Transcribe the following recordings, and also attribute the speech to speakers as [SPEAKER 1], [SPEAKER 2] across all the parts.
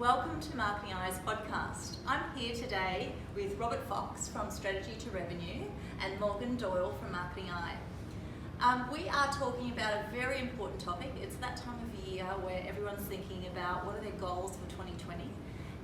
[SPEAKER 1] Welcome to Marketing Eyes podcast. I'm here today with Robert Fox from Strategy to Revenue and Morgan Doyle from Marketing Eye. We are talking about a very important topic. It's that time of year where everyone's thinking about what are their goals for 2020.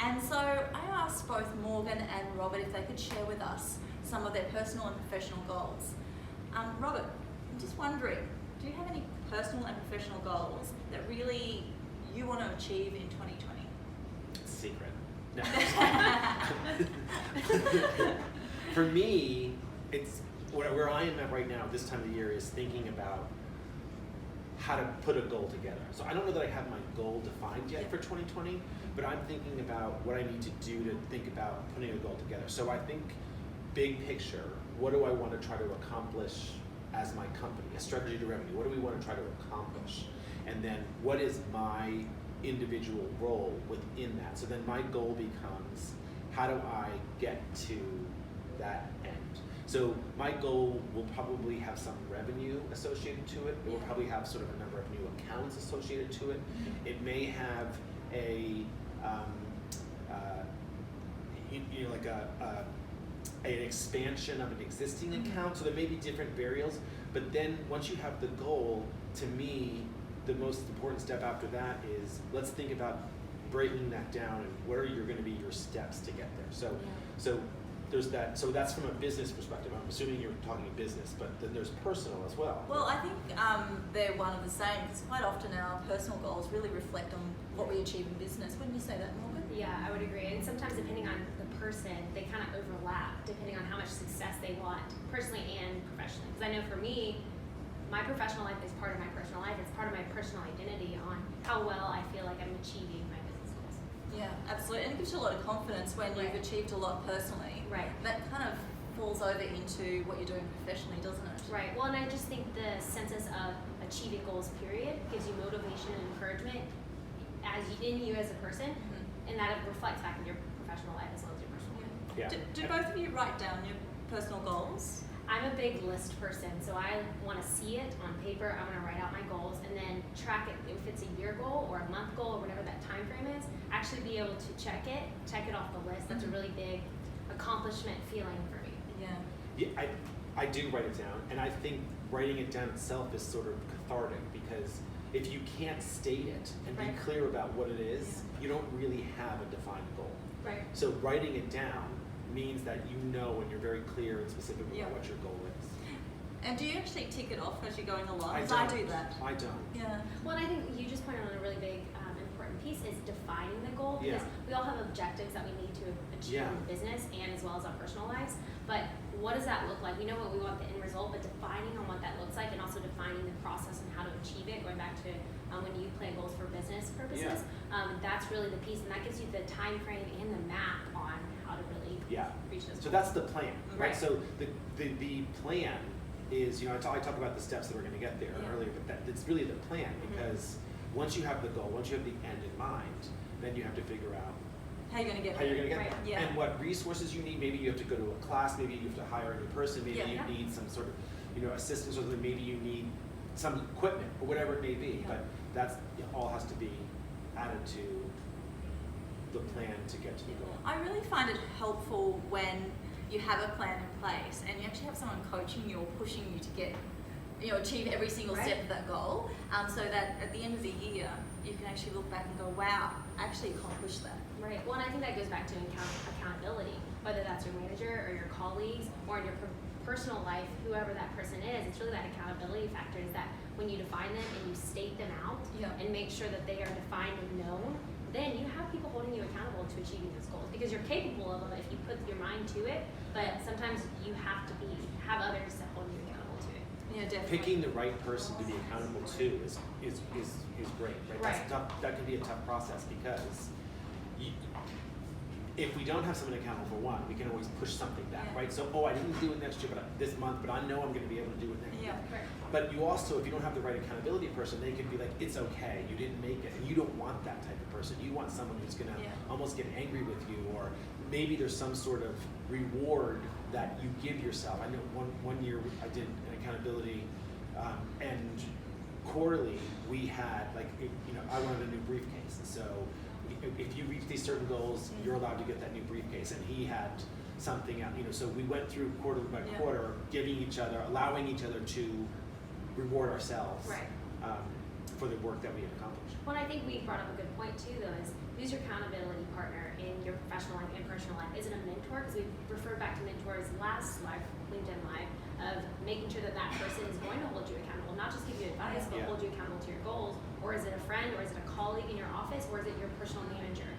[SPEAKER 1] And so I asked both Morgan and Robert if they could share with us some of their personal and professional goals. Robert, I'm just wondering, do you have any personal and professional goals that really you want to achieve in 2020?
[SPEAKER 2] Secret. No. For me, it's where I am at right now, this time of the year, is thinking about how to put a goal together. So I don't know that I have my goal defined yet for 2020, but I'm thinking about what I need to do to think about putting a goal together. So I think big picture, what do I want to try to accomplish as my company, a strategy to revenue? What do we want to try to accomplish? And then what is my individual role within that? So then my goal becomes, how do I get to that end? So my goal will probably have some revenue associated to it. It will probably have sort of a number of new accounts associated to it. It may have a an expansion of an existing account. So there may be different variables. But then once you have the goal, to me, the most important step after that is, let's think about breaking that down and what are going to be your steps to get there. So there's that. So that's from a business perspective. I'm assuming you're talking business, but then there's personal as well.
[SPEAKER 1] Well, I think they're one of the same, because quite often our personal goals really reflect on what we achieve in business. Wouldn't you say that, Morgan?
[SPEAKER 3] Yeah, I would agree. And sometimes depending on the person, they kind of overlap depending on how much success they want, personally and professionally. Because I know for me, my professional life is part of my personal life. It's part of my personal identity on how well I feel like I'm achieving my business goals.
[SPEAKER 1] Yeah, absolutely. And it gives you a lot of confidence when you've achieved a lot personally.
[SPEAKER 3] Right.
[SPEAKER 1] That kind of falls over into what you're doing professionally, doesn't it?
[SPEAKER 3] Right. Well, and I just think the census of achieving goals, period, gives you motivation and encouragement in you as a person, and that reflects back in your professional life as well as your personal life.
[SPEAKER 2] Yeah.
[SPEAKER 1] Do both of you write down your personal goals?
[SPEAKER 3] I'm a big list person, so I want to see it on paper. I want to write out my goals and then track it. If it's a year goal or a month goal or whatever that time frame is, actually be able to check it off the list. That's a really big accomplishment feeling for me.
[SPEAKER 1] Yeah.
[SPEAKER 2] Yeah, I do write it down, and I think writing it down itself is sort of cathartic, because if you can't state it and be clear about what it is, you don't really have a defined goal.
[SPEAKER 3] Right.
[SPEAKER 2] So writing it down means that you know and you're very clear and specific about what your goal is.
[SPEAKER 1] And do you actually tick it off as you're going along?
[SPEAKER 2] I
[SPEAKER 1] Because I do that.
[SPEAKER 2] I don't.
[SPEAKER 1] Yeah.
[SPEAKER 3] Well, and I think you just pointed on a really big important piece is defining the goal, because we all have objectives that we need to achieve in the business and as well as our personal lives. But what does that look like? We know what we want the end result, but defining on what that looks like and also defining the process and how to achieve it, going back to when you plan goals for business purposes, that's really the piece, and that gives you the time frame and the map on how to really reach those goals.
[SPEAKER 2] So that's the plan, right?
[SPEAKER 3] Right.
[SPEAKER 2] So the plan is, I talk about the steps that we're going to get there earlier, but it's really the plan, because once you have the goal, once you have the end in mind, then you have to figure out
[SPEAKER 1] How you're going to get
[SPEAKER 2] how you're going to get
[SPEAKER 3] Right.
[SPEAKER 2] there, and what resources you need. Maybe you have to go to a class, maybe you have to hire a new person, maybe you need some sort of assistance, or maybe you need some equipment, or whatever it may be. But that's all has to be added to the plan to get to the goal.
[SPEAKER 1] I really find it helpful when you have a plan in place and you actually have someone coaching you or pushing you to get, achieve every single step of that goal, so that at the end of the year you can actually look back and go, wow, I actually accomplished that.
[SPEAKER 3] Right. Well, and I think that goes back to accountability, whether that's your manager or your colleagues or in your personal life, whoever that person is. It's really that accountability factor, is that when you define them and you state them out and make sure that they are defined and known, then you have people holding you accountable to achieving those goals, because you're capable of them if you put your mind to it. But sometimes you have to have others that hold you accountable to it.
[SPEAKER 1] Yeah, definitely.
[SPEAKER 2] Picking the right person to be accountable to is great, right? That's tough. That can be a tough process, because if we don't have someone accountable for one, we can always push something back, right? So, I didn't do it next year, but this month, but I know I'm going to be able to do it next year.
[SPEAKER 1] Yeah.
[SPEAKER 2] But you also, if you don't have the right accountability person, they can be like, it's okay, you didn't make it, and you don't want that type of person. You want someone who's going to almost get angry with you, or maybe there's some sort of reward that you give yourself. I know one year I did an accountability, and quarterly we had I wanted a new briefcase, and so if you reach these certain goals, you're allowed to get that new briefcase. And he had something out, so we went through quarter by quarter, allowing each other to reward ourselves for the work that we had accomplished.
[SPEAKER 3] Well, I think we brought up a good point too, though, is who's your accountability partner in your professional life and personal life? Is it a mentor? Because we referred back to mentors last live, LinkedIn Live, of making sure that that person is going to hold you accountable, not just give you advice, but hold you accountable to your goals. Or is it a friend, or is it a colleague in your office, or is it your personal manager?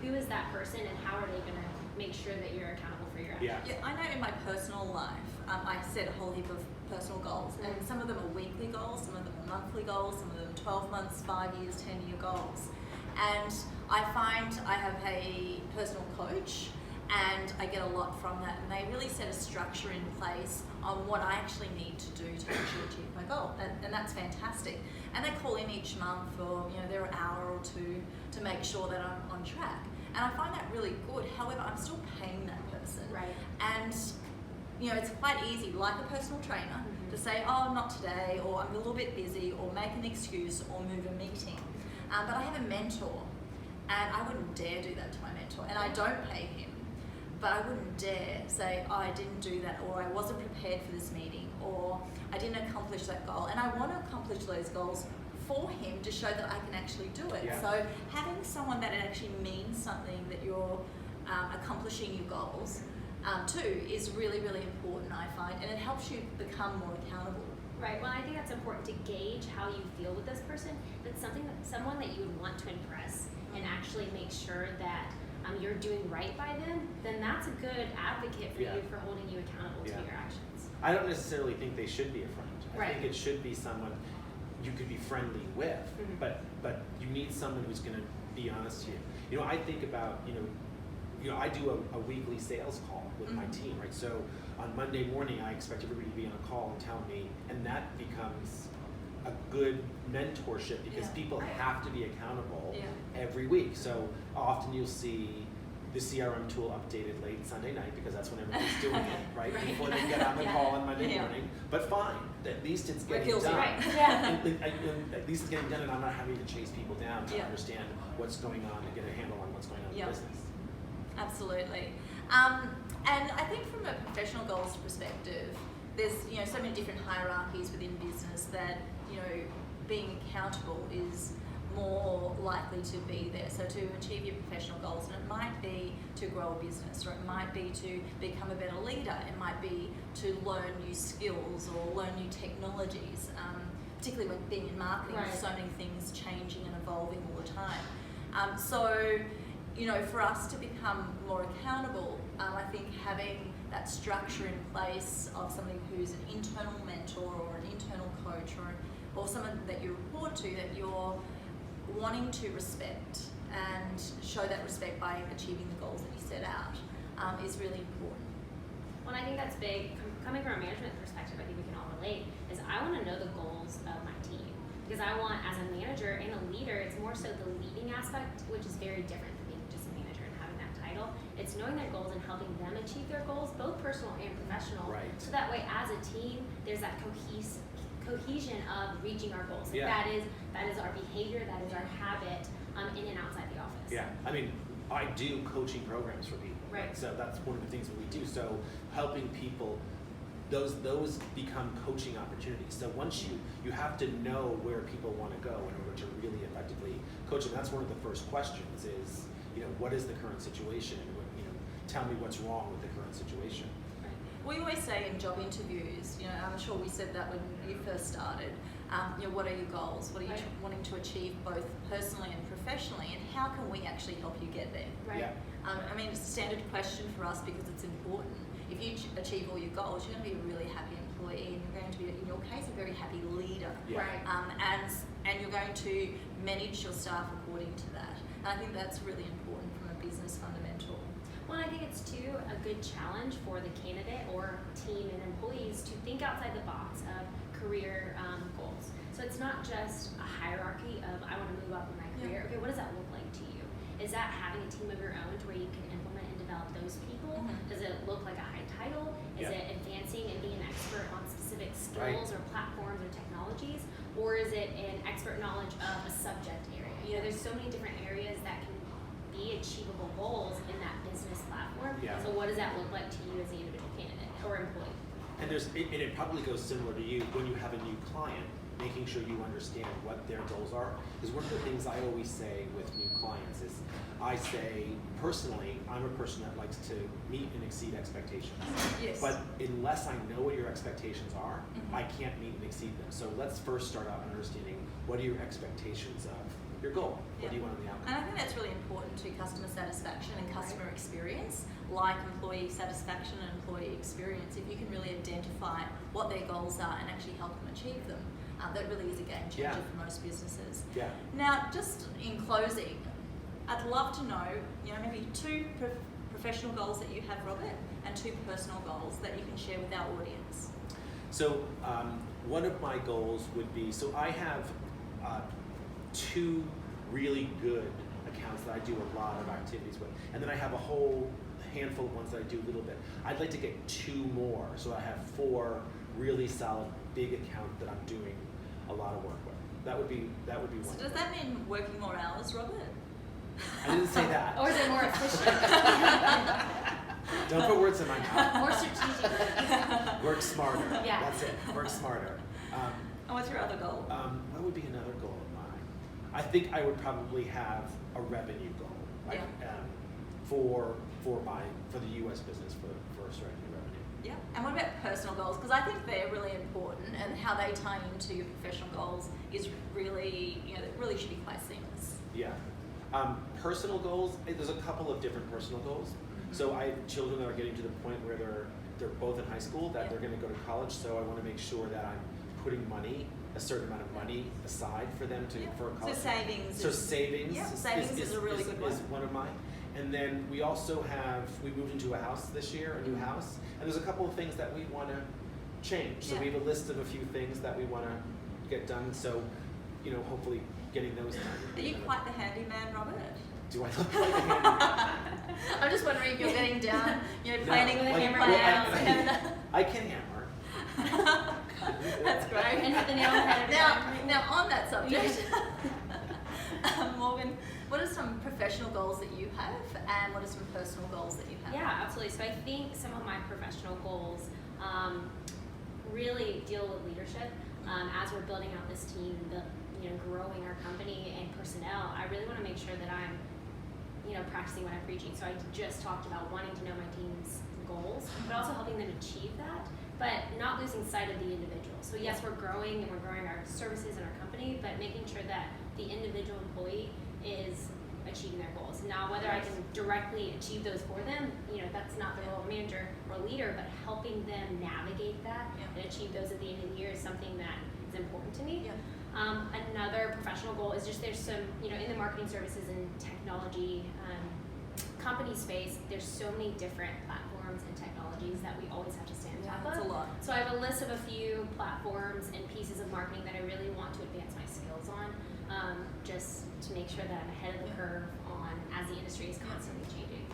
[SPEAKER 3] Who is that person, and how are they going to make sure that you're accountable for your actions?
[SPEAKER 1] Yeah, I know in my personal life, I set a whole heap of personal goals, and some of them are weekly goals, some of them are monthly goals, some of them 12 months, 5 years, 10-year goals. And I find I have a personal coach, and I get a lot from that, and they really set a structure in place on what I actually need to do to actually achieve my goal, and that's fantastic. And they call in each month for their hour or two to make sure that I'm on track, and I find that really good. However, I'm still paying that person,
[SPEAKER 3] Right.
[SPEAKER 1] And it's quite easy, like a personal trainer, to say, oh, not today, or I'm a little bit busy, or make an excuse, or move a meeting. But I have a mentor, and I wouldn't dare do that to my mentor, and I don't pay him. But I wouldn't dare say, oh, I didn't do that, or I wasn't prepared for this meeting, or I didn't accomplish that goal. And I want to accomplish those goals for him to show that I can actually do it.
[SPEAKER 2] Yeah.
[SPEAKER 1] So having someone that actually means something, that you're accomplishing your goals too, is really, really important, I find. And it helps you become more accountable.
[SPEAKER 3] Right. Well, I think that's important to gauge how you feel with this person. If it's someone that you would want to impress and actually make sure that you're doing right by them, then that's a good advocate for you for holding you accountable to your actions.
[SPEAKER 2] I don't necessarily think they should be a friend. I think it should be someone you could be friendly with, but you need someone who's going to be honest to you. I think about, I do a weekly sales call with my team, right? So on Monday morning, I expect everybody to be on a call and tell me, and that becomes a good mentorship because people have to be accountable every week. So often you'll see the CRM tool updated late Sunday night because that's when everybody's doing it, right? Before they get on the call on Monday morning. But fine, at least it's getting done.
[SPEAKER 3] Right.
[SPEAKER 2] And at least it's getting done, and I'm not having to chase people down to understand what's going on and get a handle on what's going on in the business.
[SPEAKER 1] Absolutely. And I think from a professional goals perspective, there's so many different hierarchies within business that being accountable is more likely to be there. So to achieve your professional goals, and it might be to grow a business, or it might be to become a better leader, it might be to learn new skills or learn new technologies, particularly when being in marketing, there's so many things changing and evolving all the time. So for us to become more accountable, I think having that structure in place of somebody who's an internal mentor or an internal coach or someone that you report to that you're wanting to respect and show that respect by achieving the goals that you set out is really important.
[SPEAKER 3] Well, I think that's big. Coming from a management perspective, I think we can all relate, is I want to know the goals of my team. Because I want, as a manager and a leader, it's more so the leading aspect, which is very different than being just a manager and having that title. It's knowing their goals and helping them achieve their goals, both personal and professional.
[SPEAKER 2] Right.
[SPEAKER 3] So that way, as a team, there's that cohesion of reaching our goals. That is our behavior, that is our habit in and outside the office.
[SPEAKER 2] Yeah, I mean, I do coaching programs for people.
[SPEAKER 3] Right.
[SPEAKER 2] So that's one of the things that we do. So helping people, those become coaching opportunities. So once you have to know where people want to go in order to really effectively coach them. That's one of the first questions is, what is the current situation? And tell me what's wrong with the current situation.
[SPEAKER 1] We always say in job interviews, I'm sure we said that when you first started, what are your goals? What are you wanting to achieve both personally and professionally, and how can we actually help you get there?
[SPEAKER 3] Right.
[SPEAKER 2] Yeah.
[SPEAKER 1] I mean, it's a standard question for us because it's important. If you achieve all your goals, you're going to be a really happy employee, and you're going to be, in your case, a very happy leader.
[SPEAKER 2] Yeah.
[SPEAKER 3] Right.
[SPEAKER 1] And you're going to manage your staff according to that. And I think that's really important from a business fundamental.
[SPEAKER 3] Well, I think it's too a good challenge for the candidate or team and employees to think outside the box of career goals. So it's not just a hierarchy of I want to move up in my career. Okay, what does that look like to you? Is that having a team of your own to where you can implement and develop those people? Does it look like a high title? Is it advancing and being an expert on specific skills or platforms or technologies? Or is it an expert knowledge of a subject area? There's so many different areas that can be achievable goals in that business platform.
[SPEAKER 2] Yeah.
[SPEAKER 3] So what does that look like to you as the individual candidate or employee?
[SPEAKER 2] And it probably goes similar to you when you have a new client, making sure you understand what their goals are. Because one of the things I always say with new clients is, I say, personally, I'm a person that likes to meet and exceed expectations.
[SPEAKER 1] Yes.
[SPEAKER 2] But unless I know what your expectations are,
[SPEAKER 1] Mm-hmm.
[SPEAKER 2] I can't meet and exceed them. So let's first start out understanding, what are your expectations of your goal? What do you want in the outcome?
[SPEAKER 1] And I think that's really important to customer satisfaction and customer experience, like employee satisfaction and employee experience. If you can really identify what their goals are and actually help them achieve them, that really is a game changer for most businesses.
[SPEAKER 2] Yeah.
[SPEAKER 1] Now, just in closing, I'd love to know, maybe 2 professional goals that you have, Robert, and 2 personal goals that you can share with our audience.
[SPEAKER 2] So one of my goals would be, so I have 2 really good accounts that I do a lot of activities with, and then I have a whole handful of ones that I do a little bit. I'd like to get 2 more, so I have 4 really solid big accounts that I'm doing a lot of work with. That would be one.
[SPEAKER 1] So does that mean working more hours, Robert?
[SPEAKER 2] I didn't say that.
[SPEAKER 3] Or is it more efficient?
[SPEAKER 2] Don't put words in my mouth.
[SPEAKER 3] More strategic?
[SPEAKER 2] Work smarter.
[SPEAKER 3] Yeah.
[SPEAKER 2] That's it. Work smarter.
[SPEAKER 1] And what's your other goal?
[SPEAKER 2] What would be another goal of mine? I think I would probably have a revenue goal, like for the U.S. business for strategy revenue.
[SPEAKER 1] Yeah. And what about personal goals? Because I think they're really important, and how they tie into your professional goals is really, that really should be quite seamless.
[SPEAKER 2] Yeah. Personal goals, there's a couple of different personal goals. So I have children that are getting to the point where they're both in high school, that they're going to go to college, so I want to make sure that I'm putting a certain amount of money aside for them for college.
[SPEAKER 1] So savings.
[SPEAKER 2] So savings.
[SPEAKER 1] Yeah, savings is a really good one.
[SPEAKER 2] Is one of mine. And then we also we moved into a house this year, a new house, and there's a couple of things that we want to change. So we have a list of a few things that we want to get done. So, hopefully getting those done.
[SPEAKER 1] Are you quite the handyman, Robert?
[SPEAKER 2] Do I look like a handyman?
[SPEAKER 1] I'm just wondering if you're getting down, planning with a hammer
[SPEAKER 2] down. I can hammer.
[SPEAKER 1] That's great.
[SPEAKER 3] And hit the nail on the head.
[SPEAKER 1] Now on that subject, Morgan, what are some professional goals that you have, and what are some personal goals that you have?
[SPEAKER 3] Yeah, absolutely. So I think some of my professional goals really deal with leadership. As we're building out this team, growing our company and personnel, I really want to make sure that I'm, practicing what I'm preaching. So I just talked about wanting to know my team's goals, but also helping them achieve that, but not losing sight of the individual. So yes, we're growing and we're growing our services and our company, but making sure that the individual employee is achieving their goals. Now, whether I can directly achieve those for them, that's not the role of manager or leader, but helping them navigate that and achieve those at the end of the year is something that is important to me. Another professional goal is just there's some, in the marketing services and technology company space, there's so many different platforms and technologies that we always have to stay on top of.
[SPEAKER 1] That's a lot.
[SPEAKER 3] So I have a list of a few platforms and pieces of marketing that I really want to advance my skills on, just to make sure that I'm ahead of the curve on as the industry is constantly changing.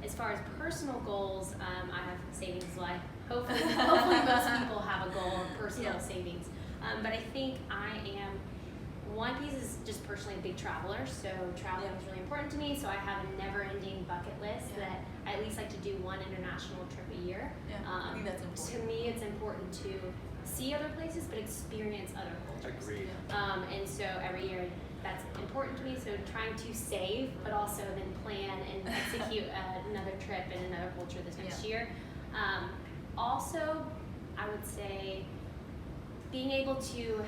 [SPEAKER 3] As far as personal goals, I have savings life. Hopefully most people have a goal of personal savings. But I think one piece is just personally a big traveler, so traveling is really important to me, so I have a never-ending bucket list that I at least like to do one international trip a year.
[SPEAKER 1] I think that's important.
[SPEAKER 3] To me, it's important to see other places, but experience other cultures.
[SPEAKER 2] Agreed.
[SPEAKER 3] And so every year, that's important to me, so trying to save, but also then plan and execute another trip in another culture this next year. Also, I would say being able to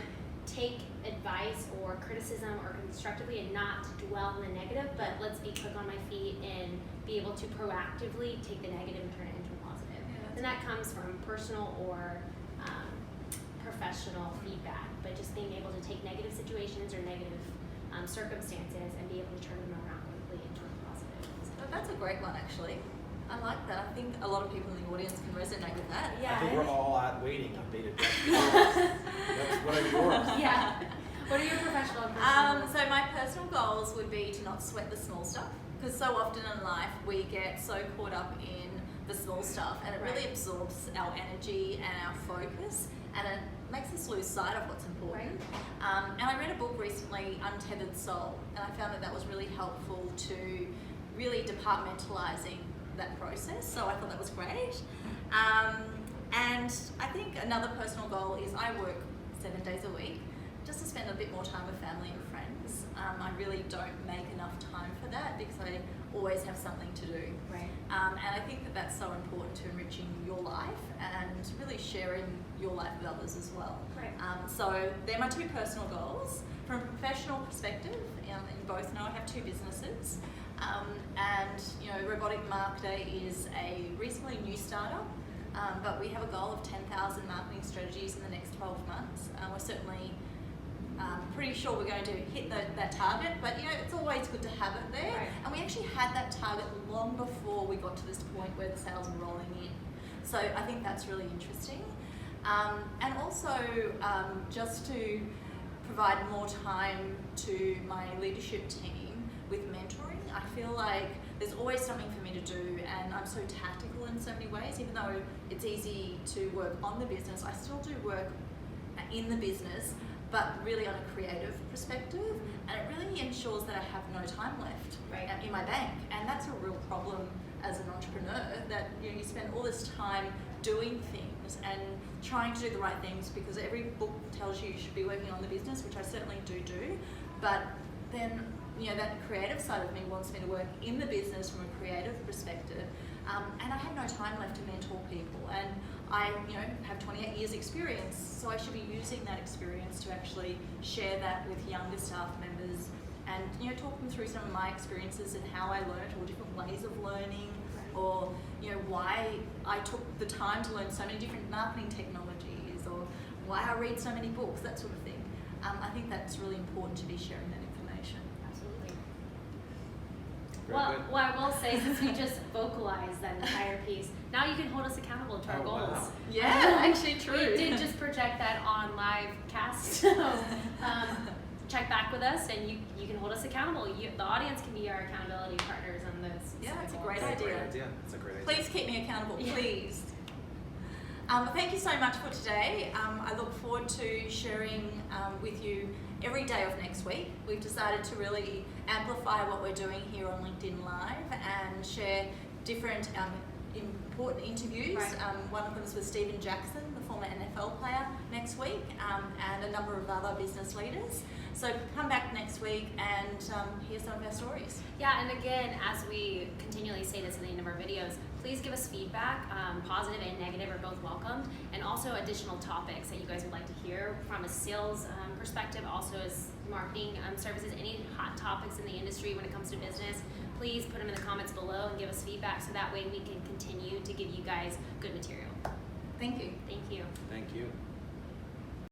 [SPEAKER 3] take advice or criticism or constructively and not dwell on the negative, but let's be quick on my feet and be able to proactively take the negative and turn it into a positive. And that comes from personal or professional feedback, but just being able to take negative situations or negative circumstances and be able to turn them around quickly into a positive.
[SPEAKER 1] That's a great one, actually. I like that. I think a lot of people in the audience can resonate with that.
[SPEAKER 3] Yeah.
[SPEAKER 2] I think we're all waiting on bated breath. What are yours?
[SPEAKER 3] Yeah. What are your professional and personal goals?
[SPEAKER 1] So my personal goals would be to not sweat the small stuff, because so often in life we get so caught up in the small stuff, and it really absorbs our energy and our focus, and it makes us lose sight of what's important. And I read a book recently, Untethered Soul, and I found that was really helpful to really departmentalising that process. So I thought that was great. And I think another personal goal is I work 7 days a week just to spend a bit more time with family and friends. I really don't make enough time for that because I always have something to do.
[SPEAKER 3] Right.
[SPEAKER 1] And I think that that's so important to enriching your life and really sharing your life with others as well.
[SPEAKER 3] Right.
[SPEAKER 1] So they're my 2 personal goals. From a professional perspective, you both know I have 2 businesses. And Robotic Marketer is a reasonably new startup, but we have a goal of 10,000 marketing strategies in the next 12 months. We're certainly pretty sure we're going to hit that target, but it's always good to have it there.
[SPEAKER 3] Right.
[SPEAKER 1] And we actually had that target long before we got to this point where the sales were rolling in. So I think that's really interesting. And also just to provide more time to my leadership team with mentoring. I feel like there's always something for me to do, and I'm so tactical in so many ways. Even though it's easy to work on the business, I still do work in the business, but really on a creative perspective, and it really ensures that I have no time left in my bank. And that's a real problem as an entrepreneur, that you spend all this time doing things and trying to do the right things, because every book tells you should be working on the business, which I certainly do, but then that creative side of me wants me to work in the business from a creative perspective, and I have no time left to mentor people, and I have 28 years experience, so I should be using that experience to actually share that with younger staff members and talk them through some of my experiences and how I learned, or different ways of learning, or why I took the time to learn so many different marketing technologies, or why I read so many books, that sort of thing. I think that's really important to be sharing that information.
[SPEAKER 3] Absolutely.
[SPEAKER 2] Very good.
[SPEAKER 3] What I will say, since we just vocalized that entire piece, now you can hold us accountable to our goals.
[SPEAKER 2] Wow.
[SPEAKER 1] Yeah, actually true.
[SPEAKER 3] We did just project that on live cast, so check back with us, and you can hold us accountable. The audience can be our accountability partners on this.
[SPEAKER 1] Yeah, it's a
[SPEAKER 3] goals.
[SPEAKER 1] great
[SPEAKER 2] That's a great
[SPEAKER 1] idea.
[SPEAKER 2] idea. That's a great idea.
[SPEAKER 1] Please keep me accountable,
[SPEAKER 3] Yeah.
[SPEAKER 1] please. Thank you so much for today. I look forward to sharing with you every day of next week. We've decided to really amplify what we're doing here on LinkedIn Live and share different important interviews.
[SPEAKER 3] Right.
[SPEAKER 1] One of them is with Stephen Jackson, the former NFL player, next week, and a number of other business leaders. So come back next week and hear some of our stories.
[SPEAKER 3] Yeah, and again, as we continually say this in the end of our videos, please give us feedback. Positive and negative are both welcomed, and also additional topics that you guys would like to hear from a sales perspective, also as marketing services, any hot topics in the industry when it comes to business. Please put them in the comments below and give us feedback, so that way we can continue to give you guys good material.
[SPEAKER 1] Thank you.
[SPEAKER 3] Thank you.
[SPEAKER 2] Thank you.